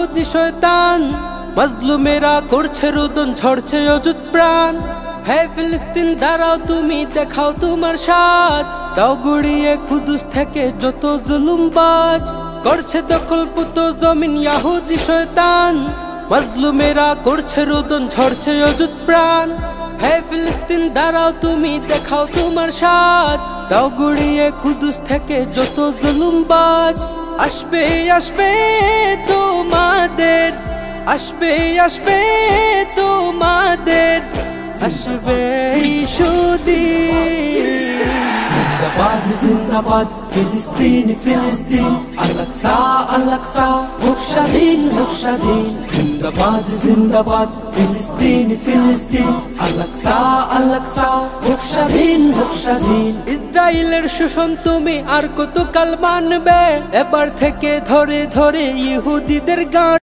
ইয়াহুদি শয়তান, মাজলুমেরা করছে রোদন, ঝরছে অযুত প্রাণ। হে ফিলিস্তিন দাঁড়াও, তুমি দেখাও তোমার সাজ, দাও গুড়িয়ে কুদুস থেকে যত জুলুমবাজ। করছে দখল পুত জমিন ইয়াহুদি শয়তান, মাজলুমেরা করছে রোদন, ঝরছে অযুত প্রাণ। হে ফিলিস্তিন দাঁড়াও, তুমি দেখাও তোমার সাজ, দাও গুড়িয়ে কুদুস থেকে যত জুলুমবাজ। আসবে আসবে তোমাদের, আসবে আসবে তোমাদের, আসবে সুদিন। জিন্দাবাদ জিন্দাবাদ ফিলিস্তিন ফিলিস্তিন, আল-আকসা আল-আকসা হোক স্বাধীন হোক স্বাধীন। জিন্দাবাদ জিন্দাবাদ ফিলিস্তিন ফিলিস্তিন, আল-আকসা আল-আকসা হোক স্বাধীন হোক স্বাধীন। ইসরায়েলের শোষণ তুমি আর কতকাল মানবে, এবার থেকে ধরে ধরে ইহুদিদের গান